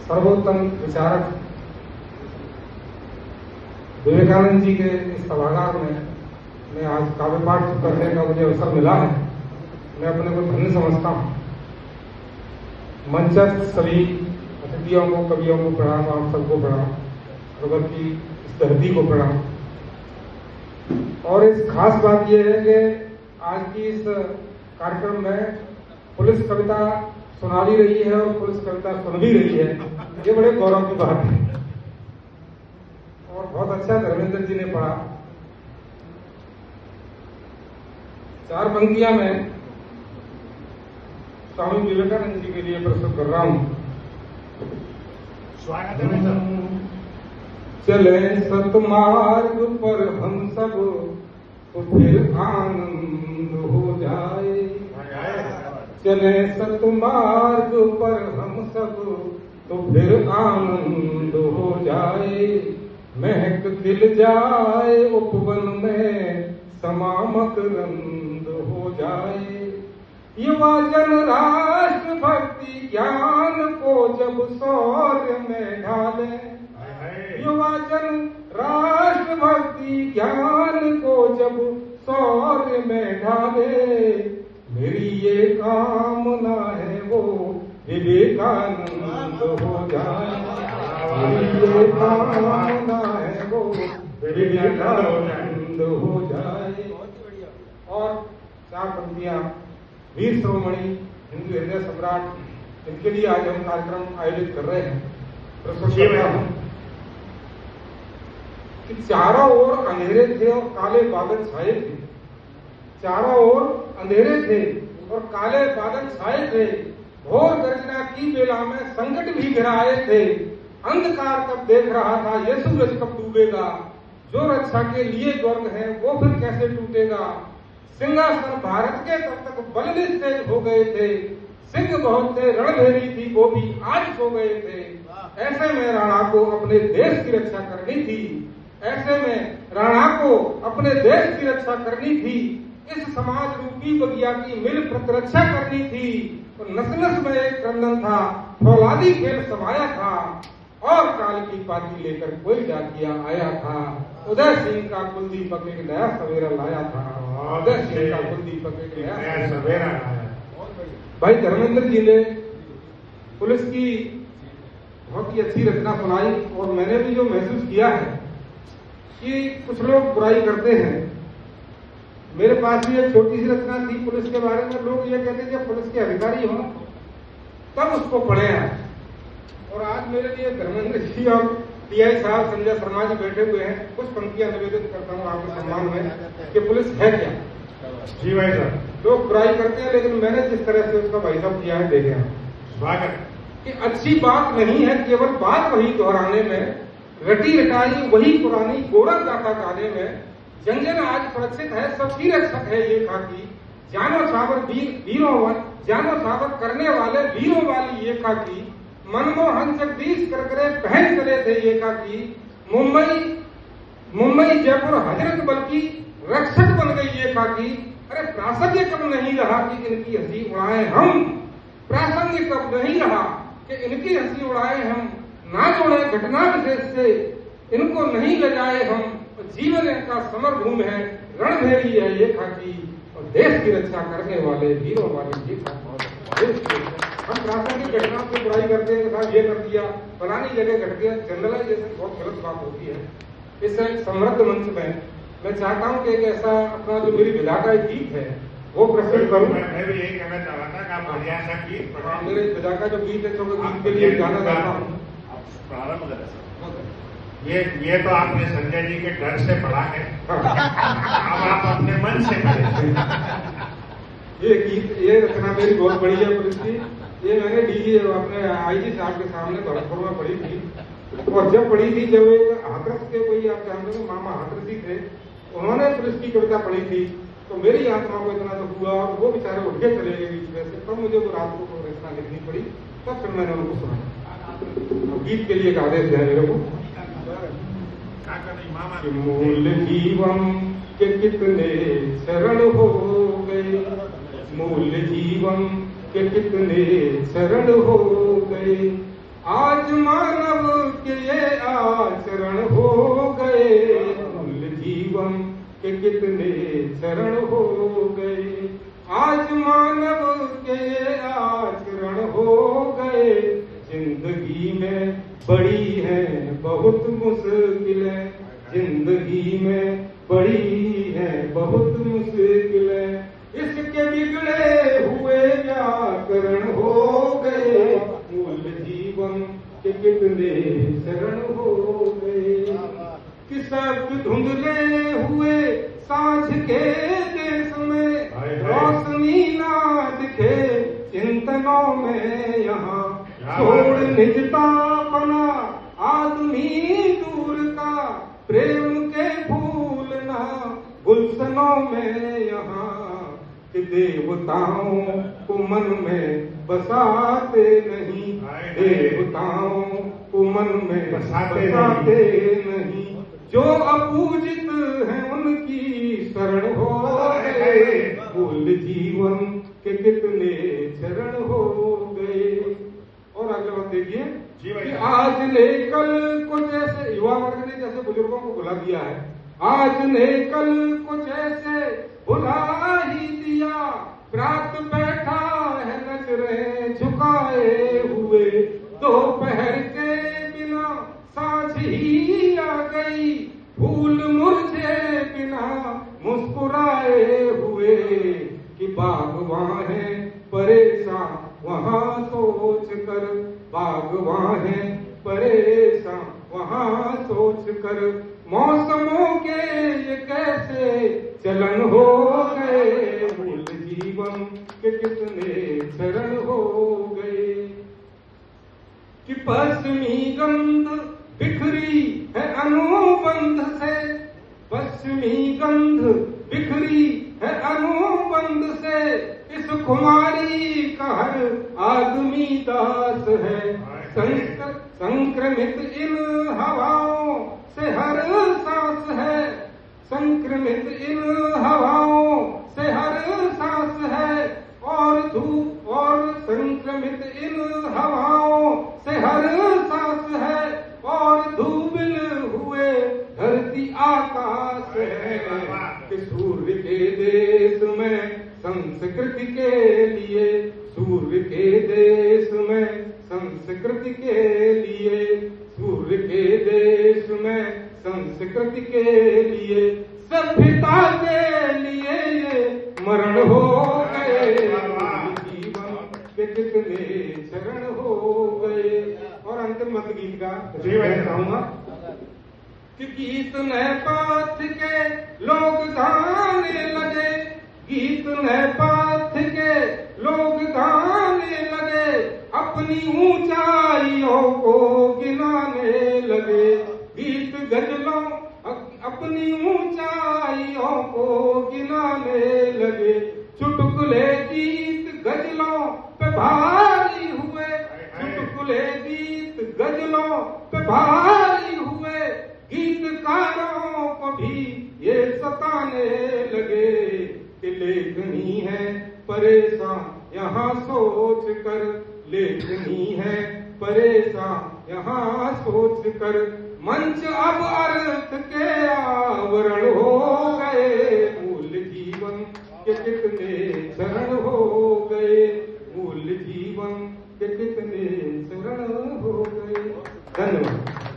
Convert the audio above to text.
सर्वोत्तम विचारक विवेकानंद जी के इस सभागार में मैं आज काव्य पाठ करने का मुझे अवसर मिला है। मैं अपने को धन्य समझता हूँ। मंचस्थ सभी अतिथियों को, कवियों को प्रणाम, आप सबको प्रणाम, प्रगत की इस धरती को प्रणाम। और इस खास बात यह है कि आज की इस कार्यक्रम में पुलिस कविता सुना भी रही है और पुलिस कविता सुन भी रही है। ये बड़े गौरव की बात है और बहुत अच्छा धर्मेंद्र जी ने पढ़ा। 4 पंक्तियां मैं स्वामी विवेकानंद जी के लिए प्रस्तुत कर रहा हूं। स्वागत है। चले सतमार्ग पर हम सब तो फिर आनंद हो जाए। चले सतमार्ग पर हम सब तो फिर आनंद हो जाए। महक दिल जाए उपवन में, समामक रंद हो जाए। युवा जन राष्ट्र भक्ति ज्ञान को जब शौर्य में ढाले, युवा जन राष्ट्र भक्ति ज्ञान को जब शौर्य में ढाले। मेरी ये कामना है वो विवेकानंद हो जाए। मेरी ये कामना है वो विवेकानंद हो जाए। और 4 पंक्तियां वीर शिरोमणि हिंदू हृदय सम्राट, इनके लिए आज हम कार्यक्रम आयोजित कर रहे हैं। प्रस्तुत करता हूं कि चारों ओर अंधेरे थे और काले बादल छाए थे। चारों ओर अंधेरे थे और काले बादल छाए थे। घोर गर्जना की बेला में संकट भी गिराए थे। अंधकार तब देख रहा था ये सूरज कब डूबेगा। जो रक्षा के लिए स्वर्ग है वो फिर कैसे टूटेगा। सिंहासन भारत के तब तक बल निस्तेज हो गए थे। सिंह बहुत थे, रणभेरी थी वो भी आज सो गए थे। ऐसे में राणा को अपने देश की रक्षा करनी थी। ऐसे में राणा को अपने देश की रक्षा करनी थी। इस समाज रूपी बगिया की मिल प्रतिरक्षा करनी थी। तो नस नस में एक क्रंदन था, फौलादी खेल समाया था। और काल की पाती लेकर कोई डाकिया आया था। उदय सिंह का कुलदीपक एक नया सवेरा लाया था। उदय सिंह का कुलदीपक एक नया सवेरा लाया। भाई धर्मेंद्र जी ने पुलिस की बहुत ही अच्छी रचना सुनाई और मैंने भी जो महसूस किया है कि कुछ लोग बुराई करते हैं। मेरे पास भी एक छोटी सी रचना थी पुलिस के बारे में। लोग ये कहते हैं जब पुलिस के अधिकारी हो तब उसको पढ़े हैं। और आज मेरे लिए धर्मेंद्र जी और टीआई साहब संजय शर्मा जी बैठे हुए हैं। कुछ पंक्तियां निवेदित करता हूँ आपके सम्मान में कि पुलिस है क्या। जी भाई साहब। लोग बुराई करते हैं लेकिन मैंने जिस तरह से उसका भाई साहब किया है देखे हैं। स्वागत कि अच्छी बात नहीं है केवल बात वही दोहराने में, रटी रटाई वही पुरानी गोरख गाथा गाने में। जन जन आज सुरक्षित है, सबकी रक्षक है ये खाकी। जानो सावर वीरों, जानो सावर करने वाले वीरों वाली ये खाकी। मनमोहन जगदीश करकरे पहन चले थे ये खाकी। मुंबई जयपुर हजरत बल की रक्षक बन गई ये खाकी। अरे प्रासंगिक कब नहीं रहा कि इनकी हंसी उड़ाए हम। प्रासंगिक कब नहीं रहा कि इनकी हंसी उड़ाए हम। ना जोड़े घटना विशेष से इनको नहीं ले जाए हम। जीवन इनका समर भूमि है, रणभेरी है ये खाकी। और देश की रक्षा करने वाले वीरों वाली ये खाकी। हम प्रासंगिक घटना की बुराई करते हैं, साहब ये कर दिया, फलानी जगह घट गया। जनरलाइजेशन बहुत गलत बात होती है। इस समृद्ध मंच में मैं चाहता हूँ कि एक ऐसा अपना जो मेरी विधा का एक गीत है वो प्रस्तुत करूँ। मैं भी यही कहना चाह रहा था कि आप बढ़िया सा गीत पढ़ा। मेरे विधा का जो गीत है तो गीत के लिए गाना चाहता हूँ। प्रारंभ करें। ये तो आपने संजय जी के डर से पढ़ा है। अब आप अपने मन से करें। ये गीत, ये रचना मेरी बहुत बड़ी है पुलिस की। ये मैंने डीजी अपने आईजी साहब के सामने भरतपुर में पढ़ी थी। और जब पढ़ी थी, जब एक हाथरस के कोई आप जानते हो मामा हाथरसी थे, उन्होंने पुलिस की कविता पढ़ी थी तो मेरी आत्मा को इतना दुख हुआ और वो बेचारे उठ के चले गए बीच में से। तब मुझे वो रात को रचना लिखनी पड़ी। तब फिर मैंने उनको सुना। गीत के लिए आदेश है मेरे को। मूल जीवन के कितने शरण हो गए। मूल जीवन के कितने शरण हो गए। आज कितने चरण हो गए। आज मानव के आचरण हो गए, जिंदगी में बड़ी है बहुत मुश्किलें, जिंदगी में बड़ी है बहुत मुश्किलें। इसके बिगड़े हुए व्याकरण हो गए, मूल जीवन के कितने चरण हो गए। कि शब्द धुंधले हुए सांझ के देश में, रोशनी ना दिखे चिंतनों में यहाँ। छोड़ निजता बना आदमी दूर का, प्रेम के भूलना गुलशनों में यहाँ। कि देवताओं को मन में बसाते नहीं, देवताओं को मन में बसाते नहीं। जो अपूजित हैं उनकी शरण हो गए, मूल जीवन के कितने चरण हो गए। और अगला बात देखिए कि आज ने कल को जैसे युवा वर्ग ने जैसे बुजुर्गों को भुला दिया है, आज ने कल को जैसे भुला ही दिया। प्रात बैठा है नजरें झुकाए हुए, दोपहर के बिना सांझ ही आ गई। फूल मुरझे बिना मुस्कुराए हुए, कि बागवां है परेशान वहाँ सोच कर, बागवां है परेशान वहाँ सोच कर। मौसमों के ये कैसे चलन हो गए, मूल जीवन के कितने चरण हो गए। कि पश्चिमी गंध बिखरी है अनुबंध से, पश्चिमी गंध बिखरी है अनुबंध से। इस खुमारी का हर आदमी दास है, संक्रमित इन हवाओं से हर सांस है, संक्रमित इन हवाओं से हर सांस है। और धूप और संक्रमित इन हवाओं से हर सांस है, और धूमिल हुए धरती आकाश है। कि सूर्य के देश में संस्कृति के लिए, सूर्य के देश में संस्कृति के लिए, सूर्य के देश में संस्कृति के लिए, सभ्यता के लिए ये मरण हो गए। जीवन के कितने चरण हो गए। और अंतिम मत गीत का कहूंगा कि गीत नए पाठ के लोग गाने लगे, गीत नए पाठ के लोग गाने लगे। अपनी ऊंचाइयों को गिनाने लगे, गीत गजलों अपनी ऊंचाइयों को गिनाने लगे। चुटकुले गीत गजलों पे भारी हुए, चुटकुले गीत गजलों पे भारी हुए। गीतकारों को भी ये सताने लगे, कि लेखनी है परेशान यहाँ सोच कर, लेखनी है परेशान यहाँ सोच कर। मंच अब अर्थ के आवरण हो गए, मूल जीवन के कितने चरण हो गए, मूल जीवन के कितने चरण हो गए। धन्यवाद।